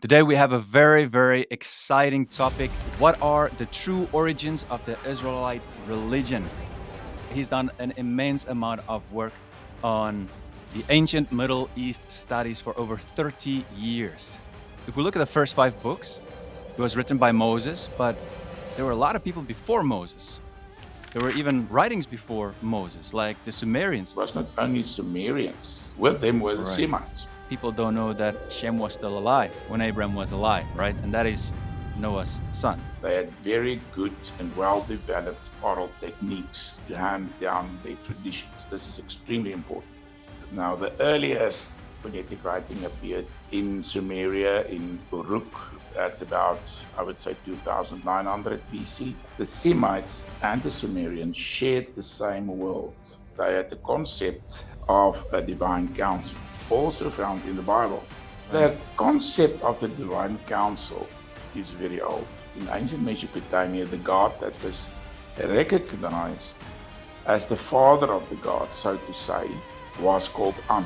Today we have a very, very exciting topic. What are the true origins of the Israelite religion? He's done an immense amount of work on the ancient Middle East studies for over 30 years. If we look at the first 5 books, it was written by Moses, but there were a lot of people before Moses. There were even writings before Moses, like the Sumerians. It was not only Sumerians, with them were the Right. Semites. People don't know that Shem was still alive when Abraham was alive, right? And that is Noah's son. They had very good and well developed oral techniques to hand down their traditions. This is extremely important. Now, the earliest phonetic writing appeared in Sumeria, in Uruk, at about, I would say, 2900 BC. The Semites and the Sumerians shared the same world. They had the concept of a divine council, also found in the Bible. The concept of the divine council is very old. In ancient Mesopotamia, the god that was recognized as the father of the god, so to say, was called An.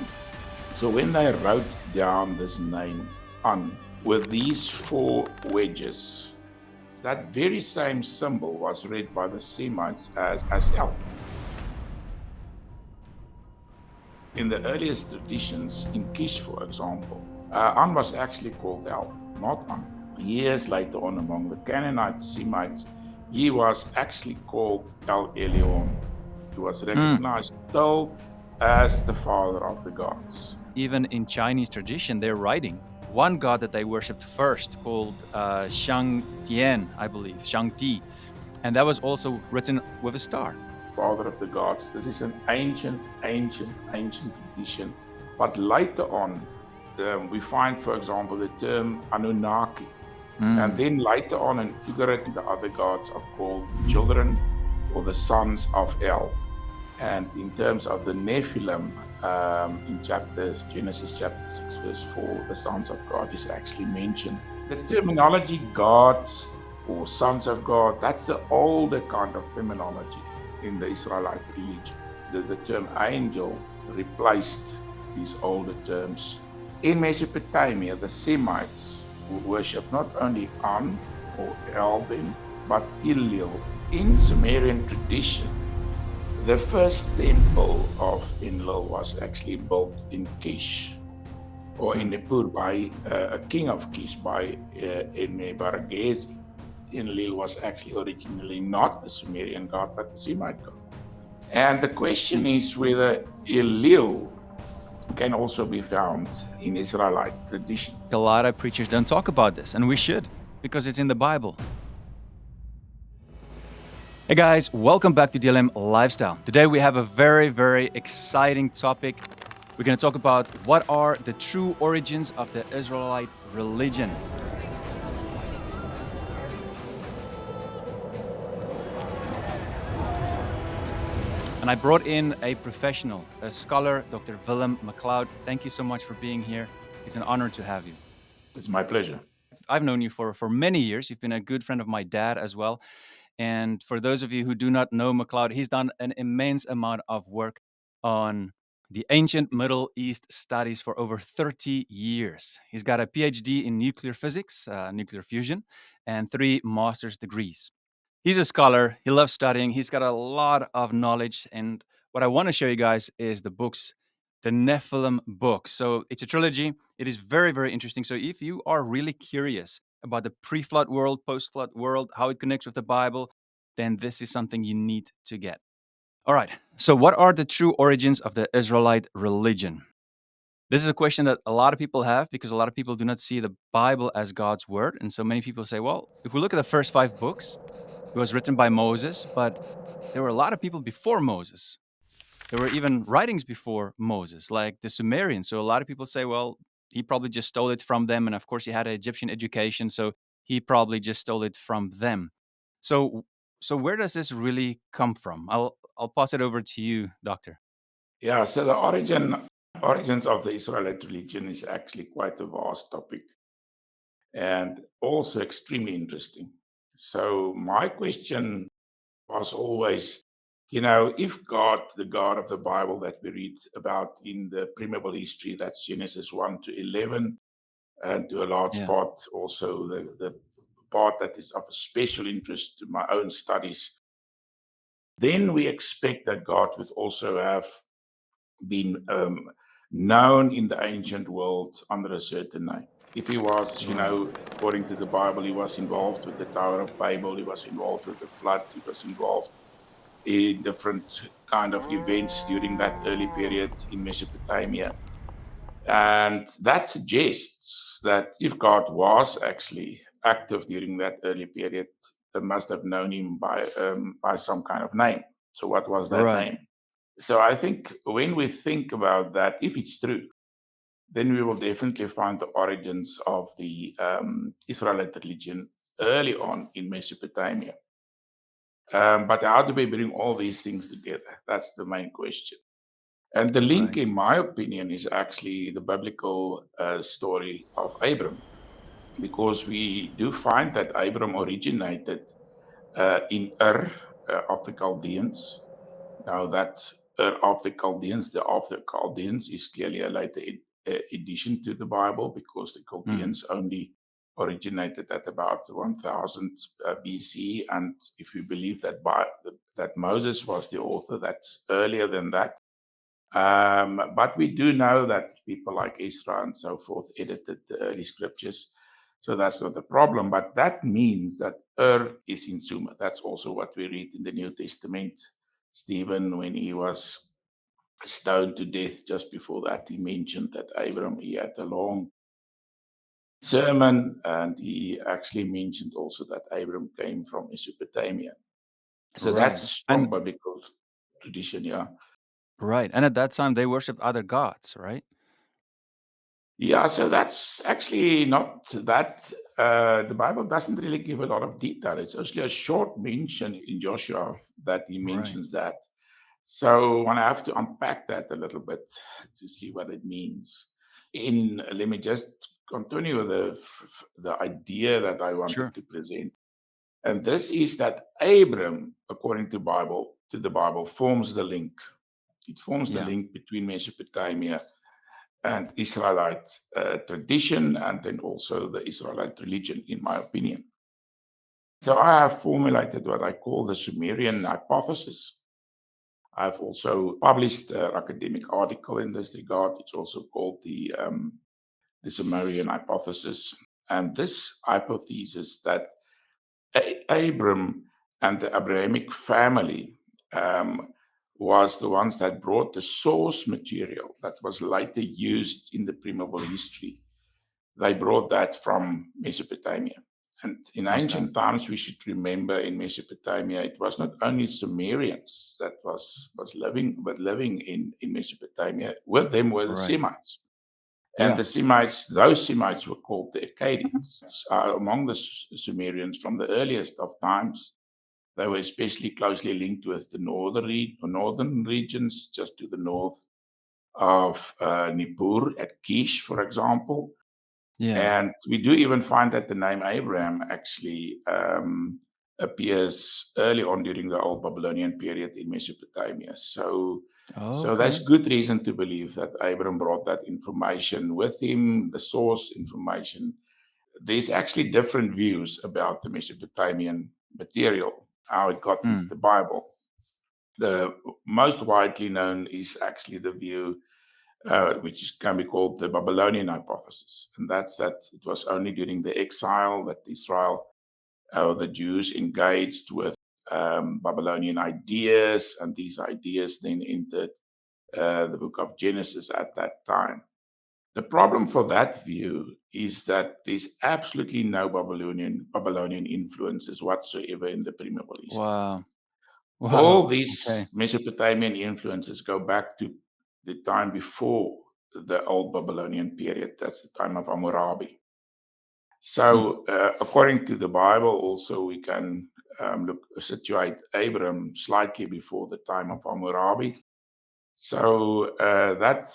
So when they wrote down this name, An, with these 4 wedges, that very same symbol was read by the Semites as El. In the earliest traditions, in Kish, for example, An was actually called El, not An. Years later on, among the Canaanite Semites, he was actually called El Elyon. He was recognized still as the father of the gods. Even in Chinese tradition, they're writing one god that they worshipped first, called Shang Tian, I believe, Shang Ti. And that was also written with a star. Father of the gods. This is an ancient tradition. But later on, we find, for example, the term Anunnaki. And then later on in Ugarit, the other gods are called children or the sons of El. And in terms of the Nephilim, in Genesis chapter 6, verse 4, the sons of God is actually mentioned. The terminology gods or sons of God, that's the older kind of terminology in the Israelite religion. The term angel replaced these older terms. In Mesopotamia, the Semites worship not only An or Elbin, but Enlil. In Sumerian tradition, the first temple of Enlil was actually built in Kish, or in Nippur, by a king of Kish, by Enmebaragesi. Enlil was actually originally not a Sumerian god, but a Semite god. And the question is whether Enlil can also be found in Israelite tradition. A lot of preachers don't talk about this, and we should, because it's in the Bible. Hey guys, welcome back to DLM Lifestyle. Today we have a very, very exciting topic. We're going to talk about what are the true origins of the Israelite religion. And I brought in a professional, a scholar, Dr. Willem McLeod. Thank you so much for being here. It's an honor to have you. It's my pleasure. I've known you for many years. You've been a good friend of my dad as well. And for those of you who do not know McLeod, he's done an immense amount of work on the ancient Middle East studies for over 30 years. He's got a PhD in nuclear physics, nuclear fusion, and 3 master's degrees. He's a scholar. He loves studying. He's got a lot of knowledge. And what I want to show you guys is the books, the Nephilim books. So it's a trilogy. It is very, very interesting. So if you are really curious about the pre-flood world, post-flood world, how it connects with the Bible, then this is something you need to get. All right. So what are the true origins of the Israelite religion? This is a question that a lot of people have because a lot of people do not see the Bible as God's word. And so many people say, well, if we look at the first 5 books, it was written by Moses, but there were a lot of people before Moses. There were even writings before Moses, like the Sumerians. So a lot of people say, well, he probably just stole it from them. And of course, he had an Egyptian education, so he probably just stole it from them. So where does this really come from? I'll pass it over to you, Doctor. Yeah, so the origins of the Israelite religion is actually quite a vast topic and also extremely interesting. So my question was always, if God, the God of the Bible that we read about in the pre-Bible history, that's Genesis 1 to 11, and to a large Yeah. part also the part that is of a special interest to my own studies, then we expect that God would also have been known in the ancient world under a certain name. If he was, Right. according to the Bible, he was involved with the Tower of Babel, he was involved with the flood, he was involved in different kind of events during that early period in Mesopotamia. And that suggests that if God was actually active during that early period, they must have known him by some kind of name. So, what was that Right. name? So, I think when we think about that, if it's true, then we will definitely find the origins of the Israelite religion early on in Mesopotamia. But how do we bring all these things together? That's the main question. And the link, Right. in my opinion, is actually the biblical story of Abram, because we do find that Abram originated in Ur of the Chaldeans. Now, that Ur of the Chaldeans, the of the Chaldeans, is clearly a later addition to the Bible, because the Mm. Chaldeans only originated at about 1000 BC. And if we believe that Moses was the author, that's earlier than that. But we do know that people like Ezra and so forth edited the early scriptures. So that's not a problem. But that means that Ur is in Sumer. That's also what we read in the New Testament. Stephen, when he was stoned to death just before that, he mentioned that Abram, he had a long sermon, and he actually mentioned also that Abram came from Mesopotamia. So that's Right. a And strong biblical tradition, yeah. right. And at that time they worshiped other gods, right? Yeah, so that's actually not that. The Bible doesn't really give a lot of detail. It's actually a short mention in Joshua that he Right. mentions that. So I have to unpack that a little bit to see what it means. Let me just continue with the idea that I wanted Sure. to present, and this is that Abram, according to the Bible, forms the link. It forms the Yeah. link between Mesopotamia and Israelite tradition, and then also the Israelite religion, in my opinion. So I have formulated what I call the Sumerian hypothesis. I've also published an academic article in this regard. It's also called the Sumerian hypothesis. And this hypothesis that Abram and the Abrahamic family was the ones that brought the source material that was later used in the pre-Bible history. They brought that from Mesopotamia. And in Okay. ancient times, we should remember in Mesopotamia, it was not only Sumerians that was living in Mesopotamia. With them were the Right. Semites. And Yeah. the Semites, those Semites were called the Akkadians. Among the Sumerians from the earliest of times, they were especially closely linked with the northern regions, just to the north of Nippur at Kish, for example. Yeah. And we do even find that the name Abraham actually appears early on during the Old Babylonian period in Mesopotamia. So there's Okay. good reason to believe that Abraham brought that information with him, the source information. There's actually different views about the Mesopotamian material, how it got into Mm. the Bible. The most widely known is actually the view can be called the Babylonian hypothesis. And that's that it was only during the exile that the Jews engaged with Babylonian ideas, and these ideas then entered the book of Genesis at that time. The problem for that view is that there's absolutely no Babylonian influences whatsoever in the pre-Bible history. Wow. Wow. All these Okay. Mesopotamian influences go back to the time before the Old Babylonian period. That's the time of Hammurabi. Mm. So, according to the Bible, also we can situate Abram slightly before the time of Hammurabi. So that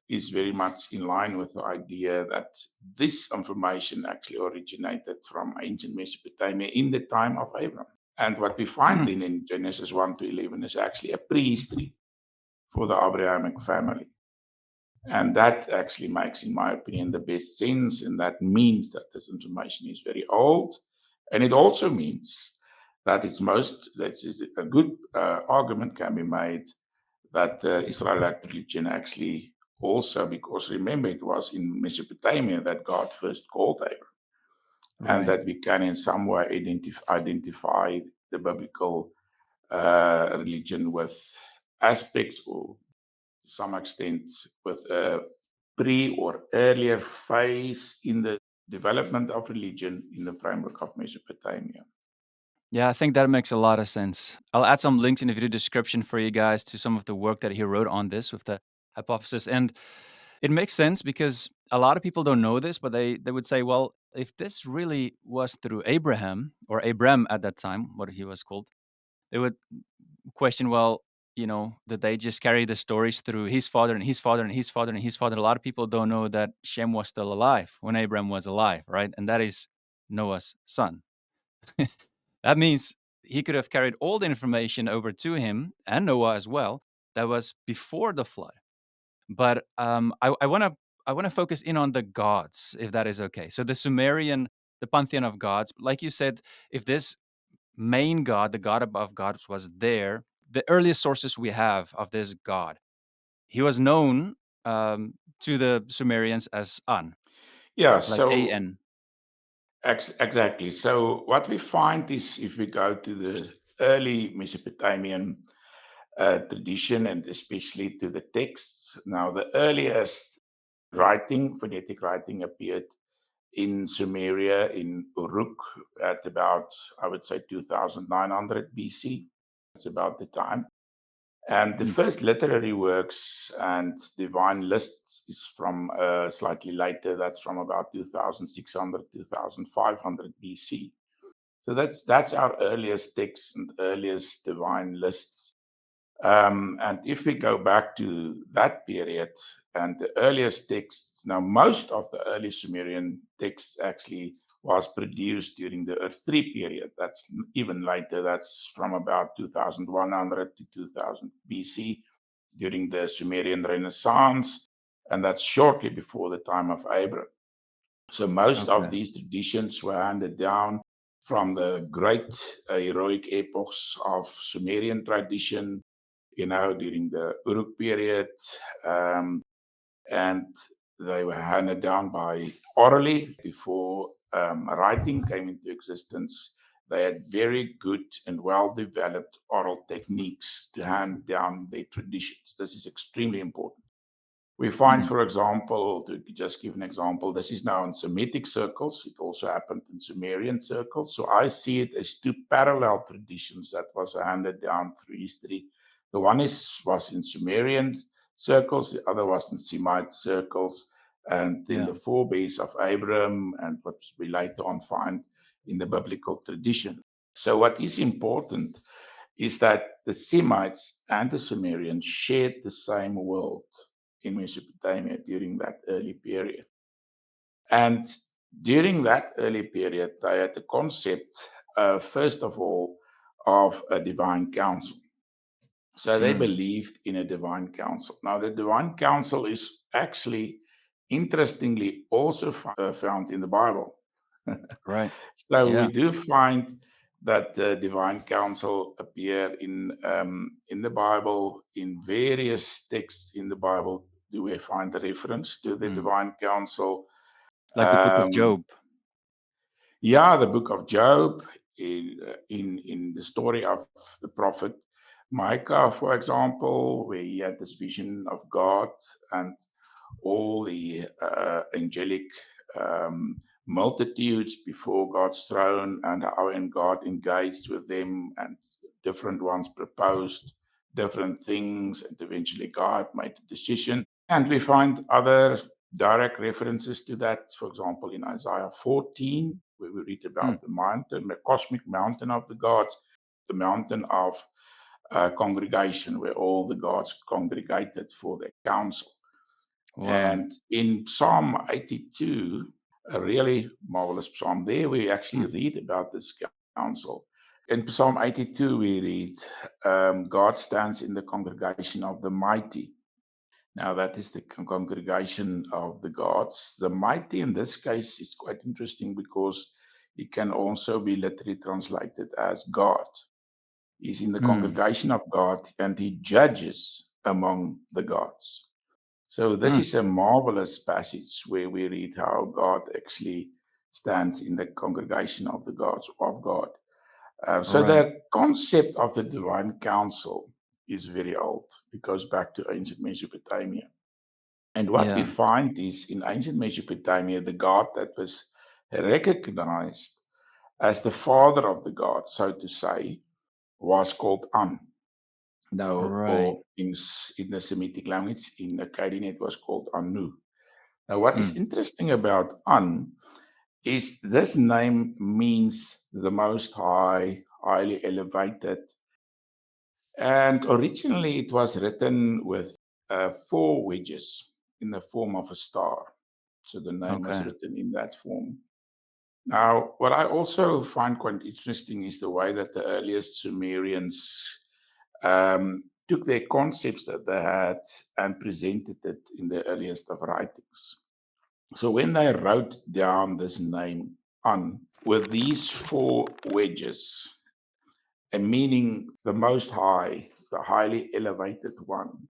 is very much in line with the idea that this information actually originated from ancient Mesopotamia in the time of Abram. And what we find Mm. then in Genesis 1 to 11 is actually a prehistory for the Abrahamic family. And that actually makes, in my opinion, the best sense. And that means that this information is very old. And it also means that that is a good argument can be made that the Israelite religion actually also, because remember, it was in Mesopotamia that God first called Abraham, and Right. that we can in some way identify the biblical religion with aspects, or to some extent with a pre or earlier phase in the development of religion in the framework of Mesopotamia. Yeah, I think that makes a lot of sense. I'll add some links in the video description for you guys to some of the work that he wrote on this with the hypothesis. And it makes sense because a lot of people don't know this, but they would say, well, if this really was through Abraham or Abram at that time, what he was called, they would question, well, did they just carry the stories through his father and his father and his father and his father? A lot of people don't know that Shem was still alive when Abram was alive, right? And that is Noah's son. That means he could have carried all the information over to him and Noah as well. That was before the flood. But I want to focus in on the gods, if that is okay. So the Sumerian, the pantheon of gods, like you said, if this main god, the god above gods, was there, the earliest sources we have of this god, he was known to the Sumerians as An, Yeah, like so An. exactly. So what we find is, if we go to the early Mesopotamian tradition, and especially to the texts, now the earliest phonetic writing, appeared in Sumeria, in Uruk, at about, I would say, 2900 BC. That's about the time. And the Mm, first literary works and divine lists is from slightly later. That's from about 2600, 2500 BC. So that's our earliest texts and earliest divine lists. And if we go back to that period and the earliest texts, now most of the early Sumerian texts actually was produced during the Earth 3 period. That's even later. That's from about 2100 to 2000 BC, during the Sumerian Renaissance. And that's shortly before the time of Abraham. So most of okay. these traditions were handed down from the great heroic epochs of Sumerian tradition, during the Uruk period, and they were handed down by orally before writing came into existence. They had very good and well developed oral techniques to hand down their traditions. This is extremely important. We find, Mm, for example, to just give an example, this is now in Semitic circles. It also happened in Sumerian circles. So I see it as two parallel traditions that was handed down through history. The one was in Sumerian circles, the other was in Semite circles, and in yeah. the forebears of Abraham, and what we later on find in the biblical tradition. So what is important is that the Semites and the Sumerians shared the same world in Mesopotamia during that early period. And during that early period, they had the concept, first of all, of a divine council. So they Mm, believed in a divine council. Now, the divine council is actually, interestingly, also found in the Bible. right. So we Yeah. do find that the divine council appear in the Bible, in various texts in the Bible. Do we find a reference to the Mm. divine council? Like the book of Um, Job. yeah, the book of Job, in the story of the prophet Micah, for example, where he had this vision of God and all the angelic um, multitudes before God's throne, and how God engaged with them, and different ones proposed different things, and eventually God made a decision. And we find other direct references to that, for example, in Isaiah 14, where we read Mm, about the mountain, the cosmic mountain of the gods, the mountain of congregation, where all the gods congregated for their council. wow. And in Psalm 82, a really marvelous psalm, there we actually Mm, read about this council. In Psalm 82, we read, God stands in the congregation of the mighty. Now, that is the congregation of the gods. The mighty in this case is quite interesting because it can also be literally translated as God. He's in the Mm. congregation of God and he judges among the gods. So, this Mm. is a marvelous passage where we read how God actually stands in the congregation of the gods of God. So, Right. the concept of the divine council is very old. It goes back to ancient Mesopotamia. And what we Yeah. find is in ancient Mesopotamia, the god that was recognized as the father of the gods, so to say, was called An. Now, Right. or in the Semitic language, in Akkadian, it was called Anu. Now, what is Mm. interesting about An is this name means the most high, highly elevated. And originally, it was written with four wedges in the form of a star. So the name was Okay. written in that form. Now, what I also find quite interesting is the way that the earliest Sumerians took their concepts that they had and presented it in the earliest of writings. So when they wrote down this name on with these four wedges, and meaning the most high, the highly elevated one,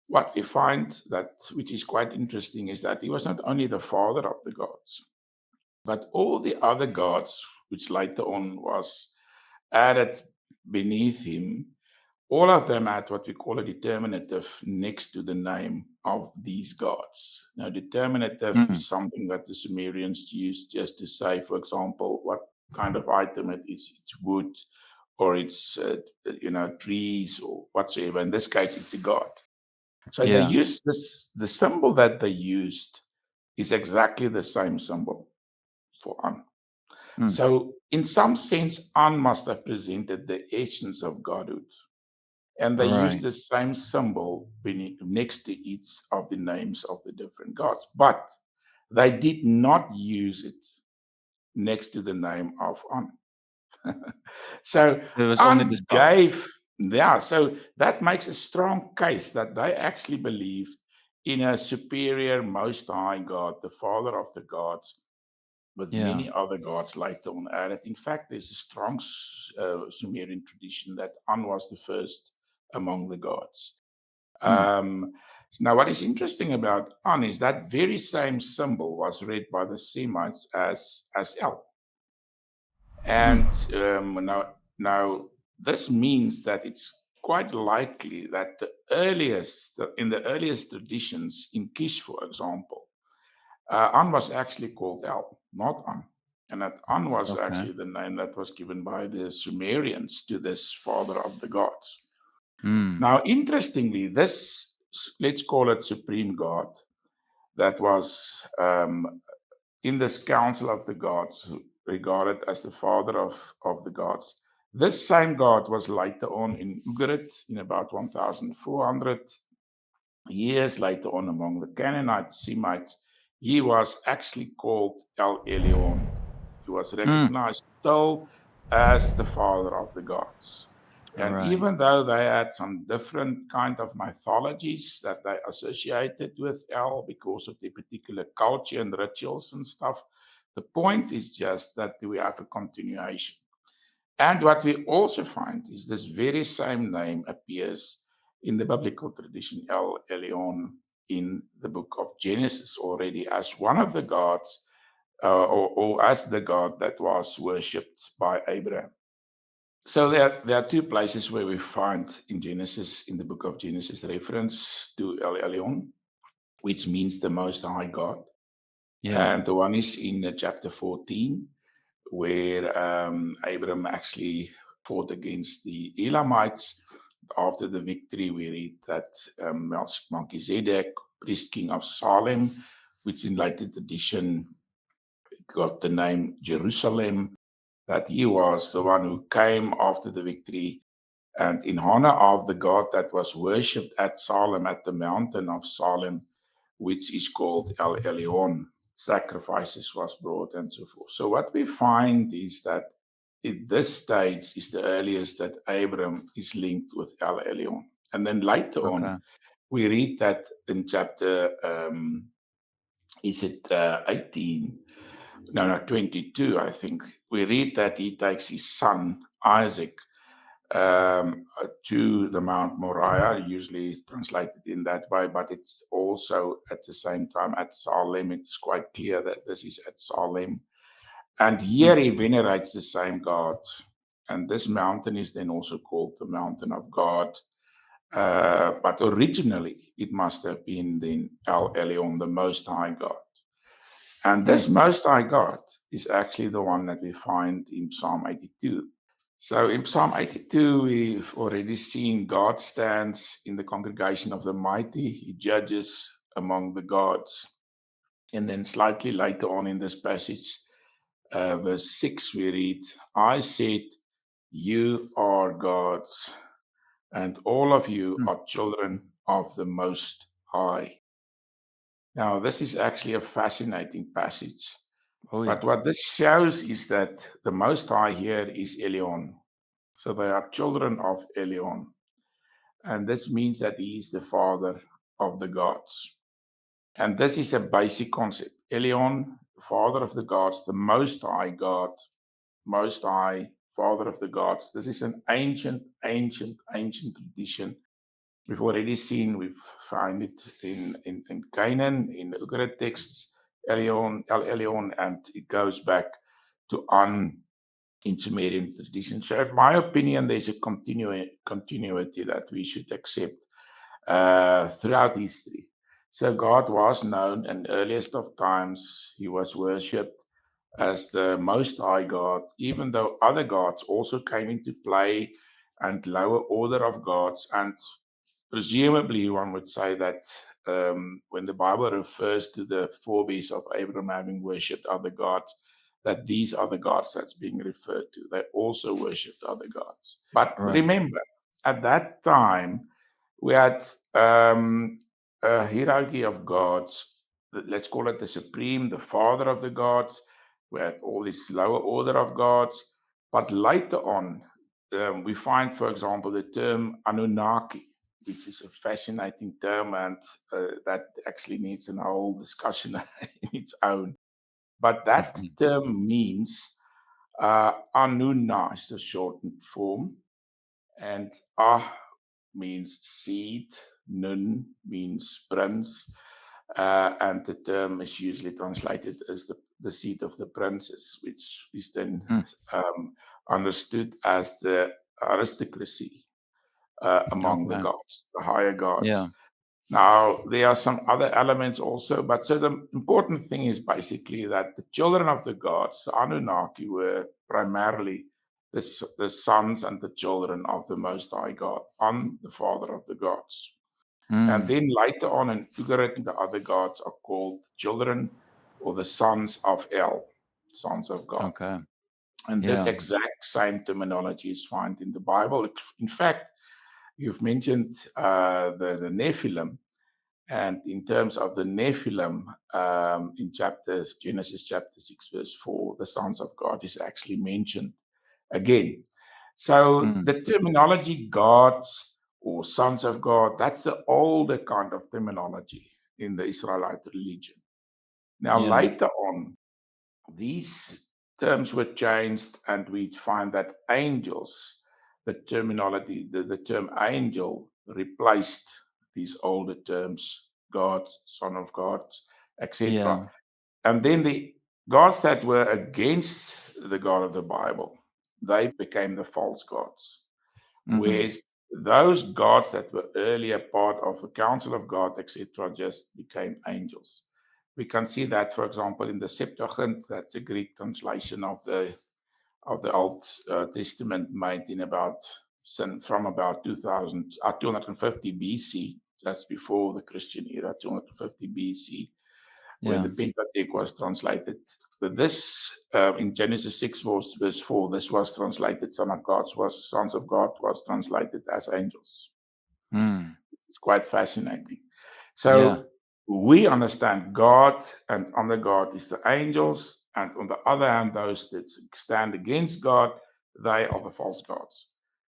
what we find that which is quite interesting is that he was not only the father of the gods, but all the other gods, which later on was added beneath him, all of them had what we call a determinative next to the name of these gods. Now, determinative Mm. is something that the Sumerians used just to say, for example, what kind of item it is. It's wood, or it's trees, or whatsoever. In this case, it's a god. So they Yeah. used this. The symbol that they used is exactly the same symbol for An. Mm. So, in some sense, An must have presented the essence of godhood. And they used Right. the same symbol next to each of the names of the different gods. But they did not use it next to the name of An. So, It was only the An star. gave, yeah, so that makes a strong case that they actually believed in a superior, most high God, the father of the gods, with Yeah. many other gods later on added. In fact, there's a strong Sumerian tradition that An was the first among the gods. Mm. Um, Now, what is interesting about An is that very same symbol was read by the Semites as El. Mm. And now this means that it's quite likely that in the earliest traditions in Kish, for example, An was actually called El, not An. And that An was Okay. actually the name that was given by the Sumerians to this father of the gods. Mm. Now, interestingly, this, let's call it supreme God, that was in this council of the gods, regarded as the father of the gods. This same God was later on in Ugarit in about 1400 years later on among the Canaanite Semites. He was actually called El Elyon. He was Mm. recognized still as the father of the gods. And Right. even though they had some different kind of mythologies that they associated with El because of their particular culture and rituals and stuff, the point is just that we have a continuation. And what we also find is this very same name appears in the biblical tradition, El Elyon, in the book of Genesis already as one of the gods, or as the God that was worshipped by Abraham. So there are two places where we find in Genesis, in the book of Genesis, reference to El Elyon, which means the Most High God. Yeah. And the one is in chapter 14, where Abraham actually fought against the Elamites. After the victory, we read that Melchizedek, priest king of Salem, which in later tradition got the name Jerusalem, that he was the one who came after the victory and in honor of the god that was worshipped at Salem, at the mountain of Salem, which is called El Elyon. Sacrifices was brought and so forth. So what we find is that in this stage is the earliest that Abram is linked with El Elyon. And then later Okay. on, we read that in chapter, is it 18? No, 22, I think. We read that he takes his son, Isaac, to the Mount Moriah, usually translated in that way, but it's also at the same time at Salem. It's quite clear that this is at Salem. And here he venerates the same God. And this mountain is then also called the Mountain of God. But originally, it must have been then El Elyon, the Most High God. And this Most High God is actually the one that we find in Psalm 82. So in Psalm 82, we've already seen God stands in the congregation of the mighty. He judges among the gods. And then slightly later on in this passage, verse 6, we read, I said, you are gods, and all of you are children of the Most High. Now, this is actually a fascinating passage. Oh, yeah. But what this shows is that the Most High here is Elyon. So they are children of Elyon. And this means that he is the father of the gods. And this is a basic concept. Elyon, father of the gods, the Most High God, Most High, father of the gods. This is an ancient tradition. We've already seen, we find it in Canaan, in the Ugarit texts, El Elyon, and it goes back to in Sumerian tradition. So in my opinion, there's a continuity that we should accept throughout history. So God was known in earliest of times. He was worshipped as the Most High God, even though other gods also came into play and lower order of gods. And presumably one would say that when the Bible refers to the forebears of Abraham having worshipped other gods, that these are the gods that's being referred to. They also worshipped other gods. But remember, at that time, we had a hierarchy of gods. Let's call it the supreme, the father of the gods. We had all this lower order of gods. But later on, we find, for example, the term Anunnaki, which is a fascinating term, and that actually needs a whole discussion in its own. But that term means Anunna is the shortened form, and Ah means seed, Nun means prince, and the term is usually translated as the seed of the princes, which is then understood as the aristocracy among the gods, the higher gods. Yeah. Now, there are some other elements also, but so the important thing is basically that the children of the gods, the Anunnaki, were primarily the sons and the children of the Most High God, the father of the gods. And then later on in Ugarit, the other gods are called children or the sons of El, sons of God. Okay. And this exact same terminology is found in the Bible. In fact, you've mentioned the Nephilim, and in terms of the Nephilim, in Genesis chapter 6, verse 4, the sons of God is actually mentioned again. So the terminology gods or sons of God, that's the older kind of terminology in the Israelite religion. Now, later on, these terms were changed, and we find that angels, the terminology, the term angel replaced these older terms, gods, son of God, etc. And then the gods that were against the God of the Bible, they became the false gods. Whereas those gods that were earlier part of the council of God, etc., just became angels. We can see that, for example, in the Septuagint, that's a Greek translation of the Old Testament made in from about 250 BC. That's before the Christian era, 250 BC, when the Pentateuch was translated. But this, in Genesis 6, verse 4, this was translated, sons of God was translated as angels. It's quite fascinating. So we understand God, and under God is the angels, and on the other hand, those that stand against God, they are the false gods.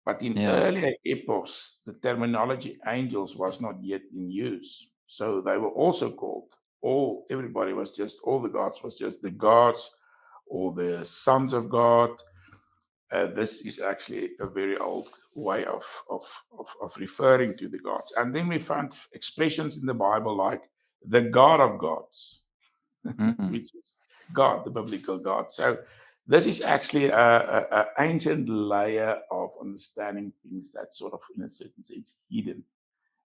But in Yeah. earlier epochs, the terminology angels was not yet in use. So they were also called, all the gods was just the gods or the sons of God. This is actually a very old way of referring to the gods. And then we find expressions in the Bible like the God of gods, Mm. which is God, the biblical God. So this is actually a ancient layer of understanding things that sort of, in a certain sense, hidden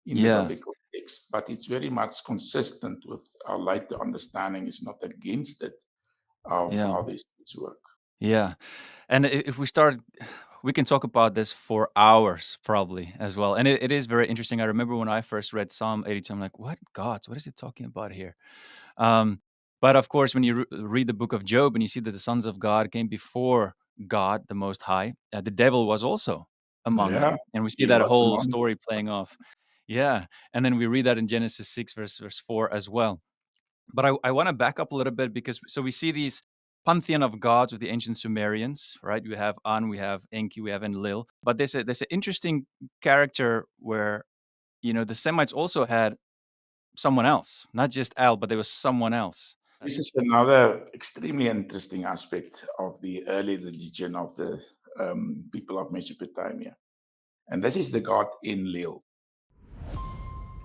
in the Yeah. biblical text. But it's very much consistent with our later understanding. Is not against it of Yeah. how these things work. Yeah. And if we start, we can talk about this for hours probably as well. And it is very interesting. I remember when I first read Psalm 82, I'm like, what gods? What is it talking about here? Um, but of course, when you read the book of Job and you see that the sons of God came before God, the Most High, the devil was also among Yeah, them. And we see he that was whole among story playing off. Yeah. And then we read that in Genesis 6, verse 4 as well. But I want to back up a little bit because so we see these pantheon of gods with the ancient Sumerians, right? We have An, we have Enki, we have Enlil. But there's an interesting character where the Semites also had someone else, not just Al, but there was someone else. This is another extremely interesting aspect of the early religion of the people of Mesopotamia. And this is the god Enlil.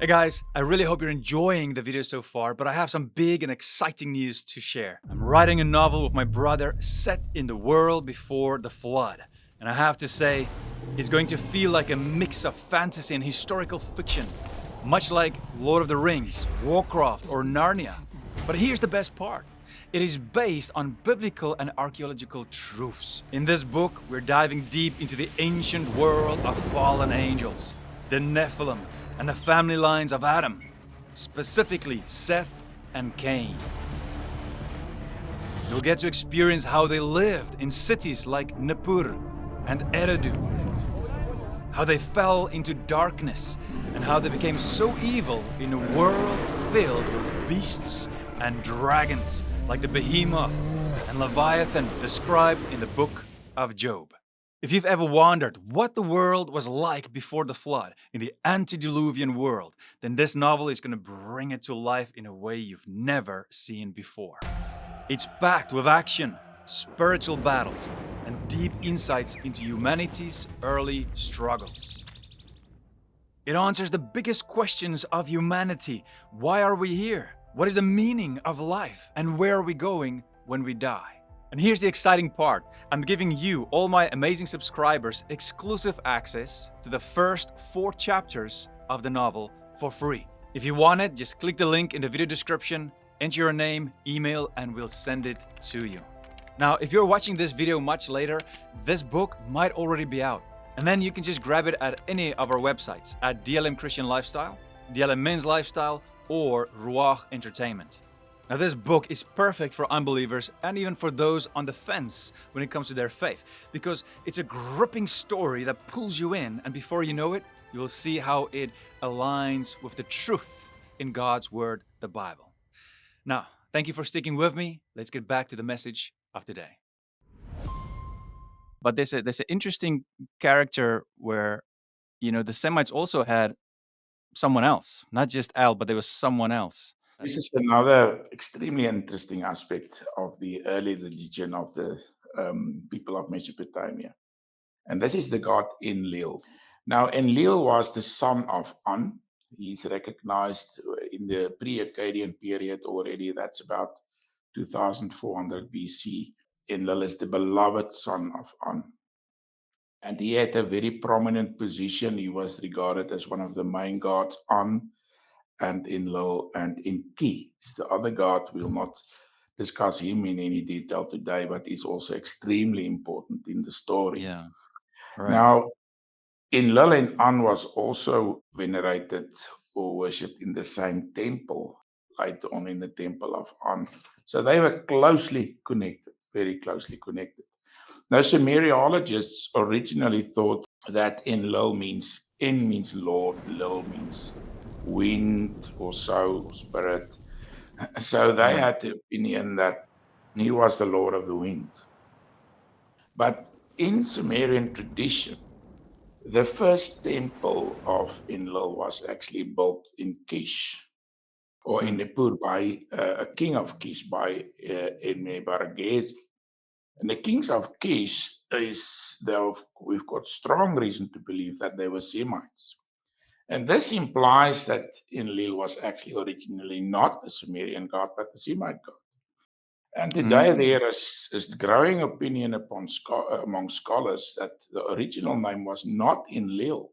Hey guys, I really hope you're enjoying the video so far, but I have some big and exciting news to share. I'm writing a novel with my brother set in the world before the flood. And I have to say, it's going to feel like a mix of fantasy and historical fiction, much like Lord of the Rings, Warcraft, or Narnia. But here's the best part. It is based on biblical and archaeological truths. In this book, we're diving deep into the ancient world of fallen angels, the Nephilim, and the family lines of Adam, specifically Seth and Cain. You'll get to experience how they lived in cities like Nippur and Eridu, how they fell into darkness, and how they became so evil in a world filled with beasts and dragons like the Behemoth and Leviathan described in the book of Job. If you've ever wondered what the world was like before the flood, in the antediluvian world, then this novel is going to bring it to life in a way you've never seen before. It's packed with action, spiritual battles, and deep insights into humanity's early struggles. It answers the biggest questions of humanity. Why are we here? What is the meaning of life? And where are we going when we die? And here's the exciting part. I'm giving you, all my amazing subscribers, exclusive access to the first 4 chapters of the novel for free. If you want it, just click the link in the video description, enter your name, email, and we'll send it to you. Now, if you're watching this video much later, this book might already be out. And then you can just grab it at any of our websites, at DLM Christian Lifestyle, DLM Men's Lifestyle, or Ruach Entertainment. Now, this book is perfect for unbelievers and even for those on the fence when it comes to their faith, because it's a gripping story that pulls you in, and before you know it, you will see how it aligns with the truth in God's Word, the Bible. Now, thank you for sticking with me. Let's get back to the message of today. But there's an interesting character where, the Semites also had someone else, not just Al, but there was someone else. This is another extremely interesting aspect of the early religion of the people of Mesopotamia. And this is the god Enlil. Now, Enlil was the son of An. He's recognized in the pre-Akkadian period already. That's about 2400 BC. Enlil is the beloved son of An. And he had a very prominent position. He was regarded as one of the main gods, An and Enlil and Enki is the other god. We'll not discuss him in any detail today, but he's also extremely important in the story. Yeah. Right. Now, Enlil and An was also venerated or worshipped in the same temple, later on in the temple of An. So they were closely connected, very closely connected. Now, Sumeriologists originally thought that Enlil means, En means Lord, Lil means wind or soul, spirit. So they had the opinion that he was the Lord of the wind. But in Sumerian tradition, The first temple of Enlil was actually built in Kish, or in Nippur by a king of Kish, by Enmebaragesi. And the kings of Kish we've got strong reason to believe that they were Semites. And this implies that Enlil was actually originally not a Sumerian god, but a Semite god. And today there is growing opinion among scholars that the original name was not Enlil,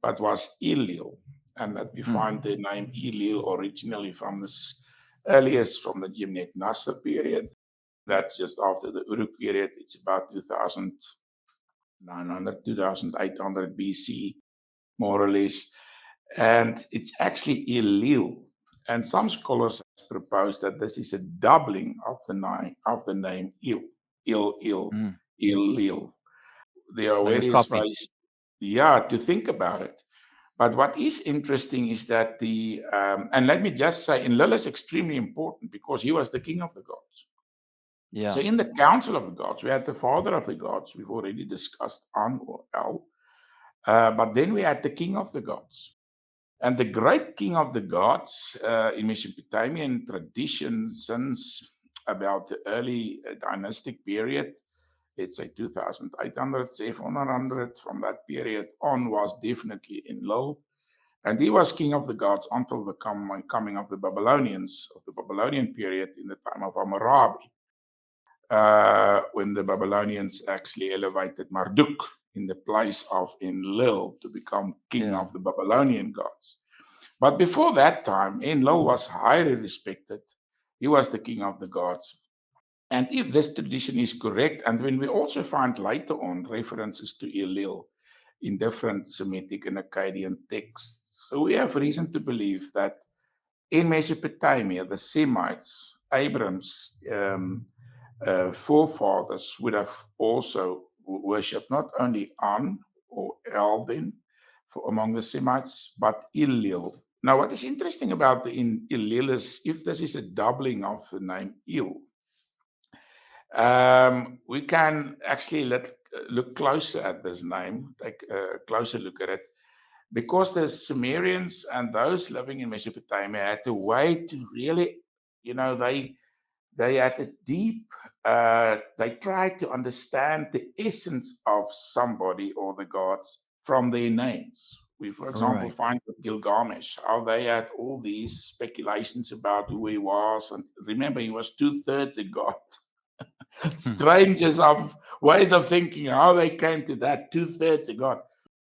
but was Elil, and that we find the name Elil originally from from the Jimnet Nasser period. That's just after the Uruk period. It's about 2900, 2800 BC, more or less. And it's actually Elil. And some scholars propose that this is a doubling of the name Il, Elil. There are Like a various copy. ways, to think about it. But what is interesting is that and let me just say, Enlil is extremely important because he was the king of the gods. Yeah. So in the council of the gods, we had the father of the gods. We've already discussed An or El. But then we had the king of the gods. And the great king of the gods in Mesopotamian tradition since about the early dynastic period, let's say 2800, 700, from that period on, was definitely Enlil. And he was king of the gods until the coming of the Babylonians, of the Babylonian period in the time of Hammurabi, when the Babylonians actually elevated Marduk in the place of Enlil to become king of the Babylonian gods. But before that time, Enlil was highly respected. He was the king of the gods. And if this tradition is correct, and when we also find later on references to Elil in different Semitic and Akkadian texts, so we have reason to believe that in Mesopotamia, the Semites, Abram's forefathers, would have also worshipped not only An or El then among the Semites, but Elil. Now, what is interesting about the Elil is if this is a doubling of the name Il, we can actually look closer at this name, take a closer look at it, because the Sumerians and those living in Mesopotamia had a way to really, they had a deep, they tried to understand the essence of somebody or the gods from their names. We, for example, find with Gilgamesh, how they had all these speculations about who he was. And remember, he was 2/3 a god. Strangest of ways of thinking, how they came to that 2/3 a god.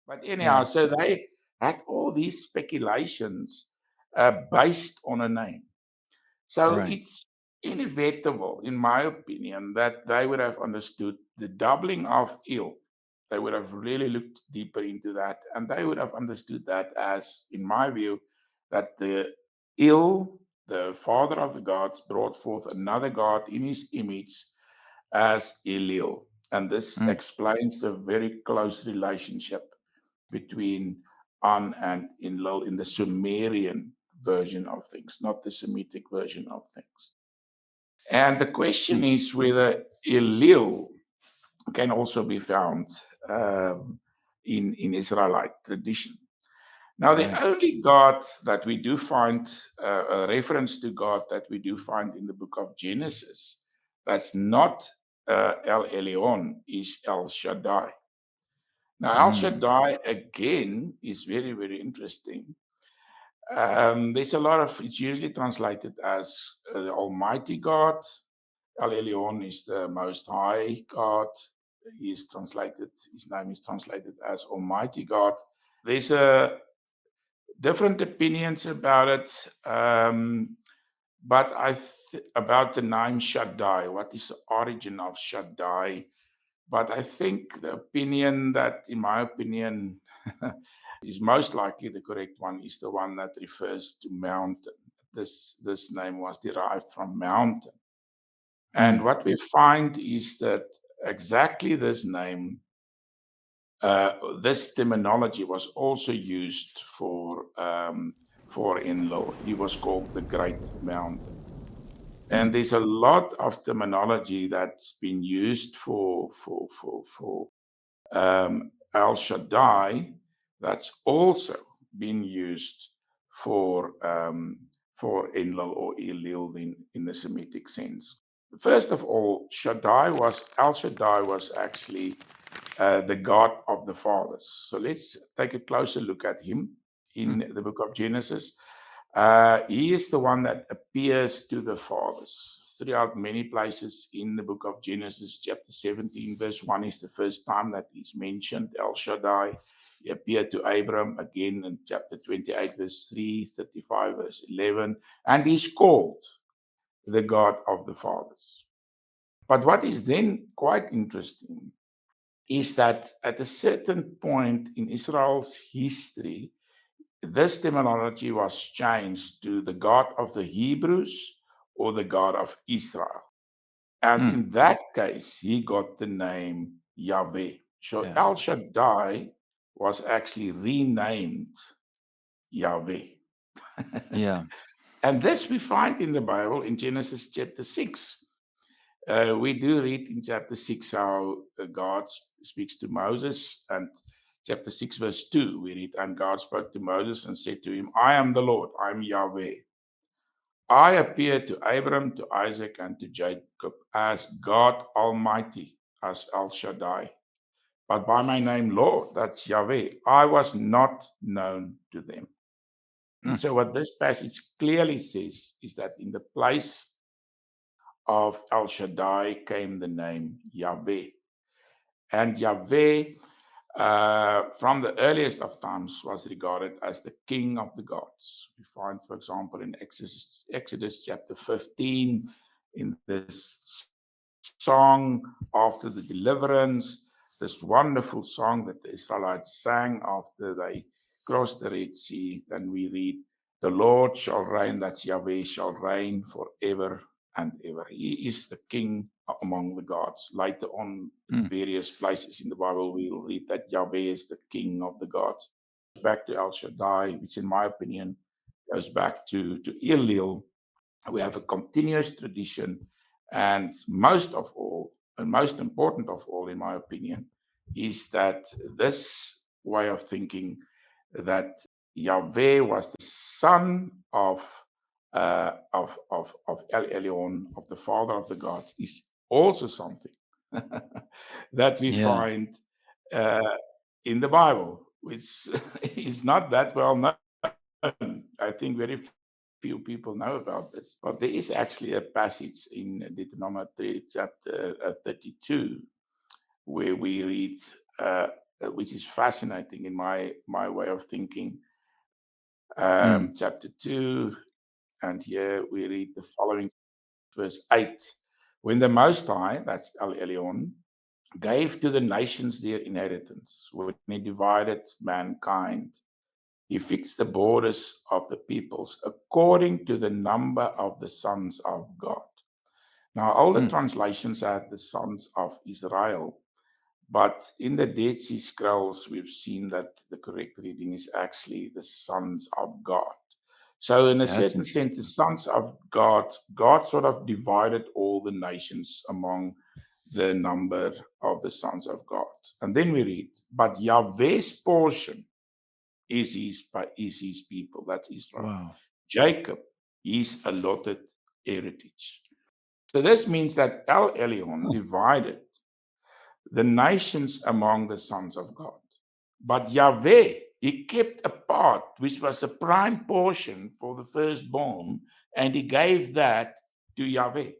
But anyhow, so they had all these speculations based on a name. So it's inevitable, in my opinion, that they would have understood the doubling of Il. They would have really looked deeper into that, and they would have understood that as, in my view, that the Il, the father of the gods, brought forth another god in his image as Elil. And this explains the very close relationship between An and Enlil in the Sumerian version of things, not the Semitic version of things. And the question is whether Elil can also be found in Israelite tradition. Now, the only God that we do find, a reference to God that we do find in the book of Genesis, that's not El Elyon, is El Shaddai. Now, El Shaddai, again, is very, very interesting. There's a lot of, it's usually translated as the Almighty God. El Elyon is the Most High God. His name is translated as Almighty God. There's different opinions about it, but about the name Shaddai. What is the origin of Shaddai? But I think the opinion that, in my opinion, is most likely the correct one is the one that refers to mountain. This name was derived from mountain. And what we find is that exactly this name, this terminology was also used for Enlil. He was called the Great Mountain. And there's a lot of terminology that's been used for El Shaddai, that's also been used for Enlil or Elil in the Semitic sense. First of all, El Shaddai was actually the God of the fathers. So let's take a closer look at him in the book of Genesis. He is the one that appears to the fathers throughout many places in the book of Genesis. Chapter 17, verse 1 is the first time that he's mentioned, El Shaddai. He appeared to Abram again in chapter 28, verse 3, 35, verse 11, and he's called the God of the fathers. But what is then quite interesting is that at a certain point in Israel's history, this terminology was changed to the God of the Hebrews or the God of Israel. And in that case, he got the name Yahweh. So El Shaddai was actually renamed Yahweh. Yeah. And this we find in the Bible in Genesis chapter 6. We do read in chapter 6 how God speaks to Moses, and chapter 6 verse 2 we read, and God spoke to Moses and said to him, I am the Lord, I am Yahweh. I appeared to Abram, to Isaac, and to Jacob as God Almighty, as El Shaddai. But by my name, Lord, that's Yahweh, I was not known to them. And so what this passage clearly says is that in the place of El Shaddai came the name Yahweh. And Yahweh, from the earliest of times, was regarded as the king of the gods. We find, for example, in Exodus chapter 15, in this song after the deliverance, this wonderful song that the Israelites sang after they crossed the Red Sea, then we read, the Lord shall reign, that's Yahweh, shall reign forever and ever. He is the king among the gods. Later on, in various places in the Bible, we will read that Yahweh is the king of the gods. Back to El Shaddai, which in my opinion goes back to Elil. We have a continuous tradition, and most of all, and most important of all, in my opinion, is that this way of thinking that Yahweh was the son of El Elyon, of the father of the gods, is also something that we find in the Bible, which is not that well known. I think very few people know about this, but there is actually a passage in Deuteronomy chapter 32 where we read, which is fascinating in my way of thinking, chapter 2, and here we read the following, verse 8. When the Most High, that's El Elyon, gave to the nations their inheritance, when he divided mankind, he fixed the borders of the peoples according to the number of the sons of God. Now, older translations had the sons of Israel, but in the Dead Sea Scrolls, we've seen that the correct reading is actually the sons of God. So in a certain sense, the sons of God, God sort of divided all the nations among the number of the sons of God. And then we read, but Yahweh's portion is his people, that's Israel. Wow. Jacob, his allotted heritage. So this means that El Elyon divided the nations among the sons of God. But Yahweh, he kept a part which was a prime portion for the firstborn, and he gave that to Yahweh.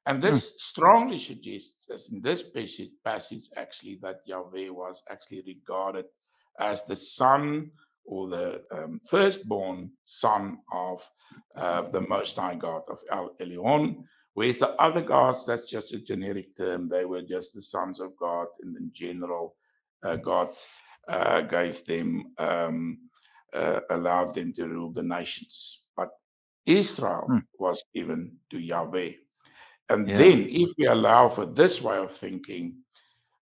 And this strongly suggests, as in this passage actually, that Yahweh was actually regarded as the son or the firstborn son of the Most High God, of El Elyon. Whereas the other gods, that's just a generic term. They were just the sons of God, and in general, God gave them, allowed them to rule the nations. But Israel was given to Yahweh. And then, if we allow for this way of thinking,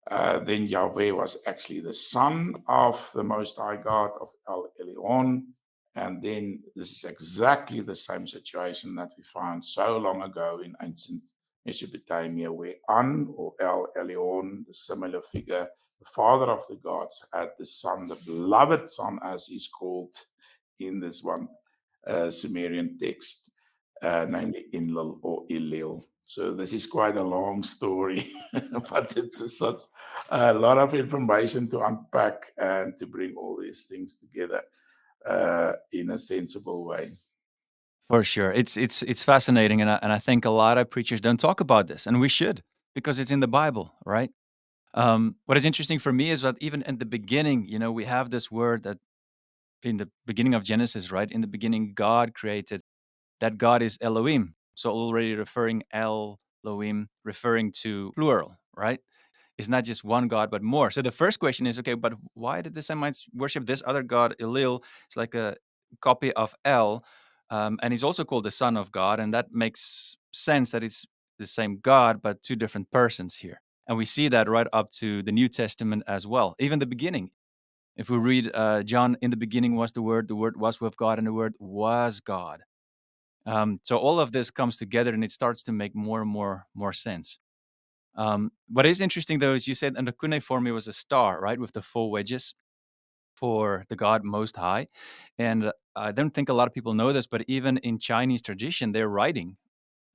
then Yahweh was actually the son of the Most High God, of El Elyon. And then this is exactly the same situation that we found so long ago in ancient Mesopotamia, where An or El Elyon, the similar figure, the father of the gods, had the son, the beloved son, as he's called in this one Sumerian text, namely Enlil or Enlil. So this is quite a long story, but it's such a lot of information to unpack and to bring all these things together in a sensible way. For sure. It's fascinating, and I think a lot of preachers don't talk about this, and we should, because it's in the Bible, right? What is interesting for me is that even in the beginning, we have this word that in the beginning of Genesis, right? In the beginning, God created. That God is Elohim. So already referring Elohim, referring to plural, right? It's not just one God, but more. So the first question is, okay, but why did the Semites worship this other God, Elil? It's like a copy of El, and he's also called the Son of God, and that makes sense that it's the same God, but two different persons here. And we see that right up to the New Testament as well. Even the beginning. If we read John, in the beginning was the Word was with God, and the Word was God. So all of this comes together, and it starts to make more and more sense. What is interesting, though, is you said, and the cuneiform was a star, right, with the four wedges for the god Most High. And I don't think a lot of people know this, but even in Chinese tradition, they're writing.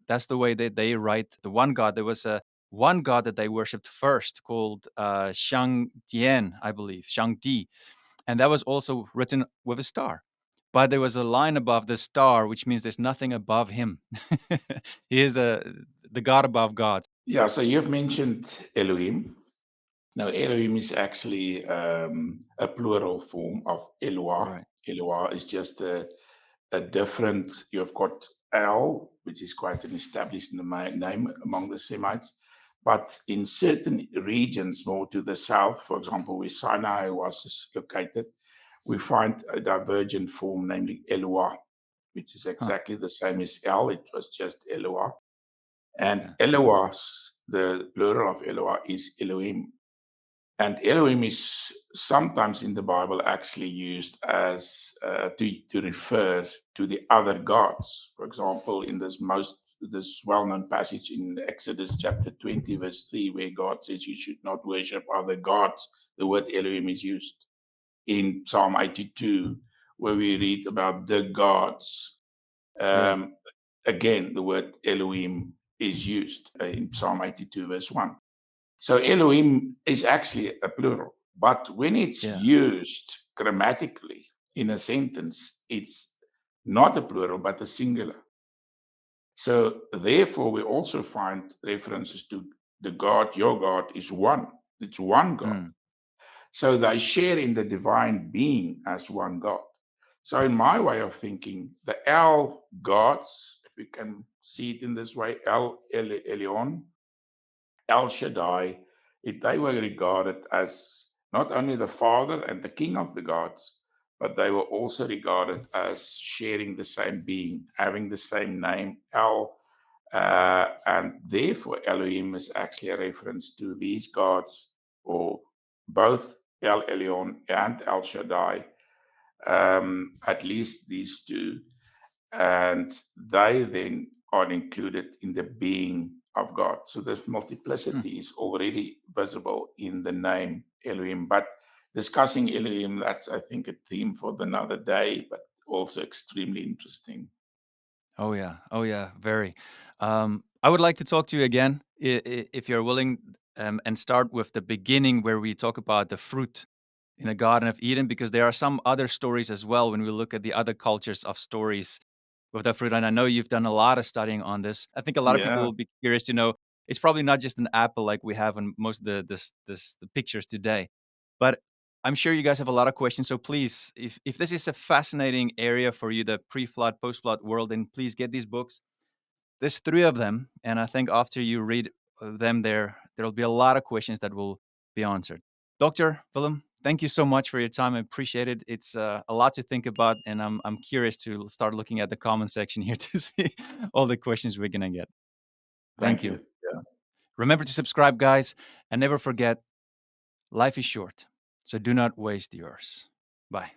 That's the way that they write the one god. There was a one god that they worshipped first called Shang Tian, I believe, Shang Di, and that was also written with a star. But there was a line above the star, which means there's nothing above him. He is the God above gods. Yeah, so you've mentioned Elohim. Now, Elohim is actually a plural form of Eloah. Right. Eloah is just a different, you've got El, which is quite an established name among the Semites. But in certain regions, more to the south, for example, where Sinai was located, we find a divergent form, namely Eloah, which is Huh. exactly the same as El. It was just Eloah. And Yeah. Eloah, the plural of Eloah is Elohim. And Elohim is sometimes in the Bible actually used as to refer to the other gods. For example, in this well-known passage in Exodus chapter 20, verse 3, where God says you should not worship other gods, the word Elohim is used. In Psalm 82, where we read about the gods, Yeah. um, again, the word Elohim is used in Psalm 82, verse 1. So Elohim is actually a plural, but when it's Yeah. used grammatically in a sentence, it's not a plural, but a singular. So therefore, we also find references to the God, your God is one. It's one God. Mm. So they share in the divine being as one God. So in my way of thinking, the El gods, if we can see it in this way, El Elyon, El Shaddai, they were regarded as not only the father and the king of the gods, but they were also regarded as sharing the same being, having the same name, El. And therefore, Elohim is actually a reference to these gods, or both El Elyon and El Shaddai, at least these two. And they then are included in the being of God. So this Hmm. multiplicity is already visible in the name Elohim. But discussing Elohim, that's, I think, a theme for another day, but also extremely interesting. Oh yeah. Oh yeah. Very. I would like to talk to you again, if you're willing, and start with the beginning where we talk about the fruit in the Garden of Eden, because there are some other stories as well when we look at the other cultures of stories with the fruit. And I know you've done a lot of studying on this. I think a lot of people Yeah. will be curious to know it's probably not just an apple like we have in most of the pictures today, but I'm sure you guys have a lot of questions. So please, if this is a fascinating area for you, the pre-flood, post-flood world, then please get these books. There's three of them, and I think after you read them, there'll be a lot of questions that will be answered. Dr. Willem, thank you so much for your time. I appreciate it. It's a lot to think about, and I'm curious to start looking at the comment section here to see all the questions we're gonna get. Thank Thank you. you. Yeah. Remember to subscribe, guys, and never forget, life is short, so do not waste yours. Bye.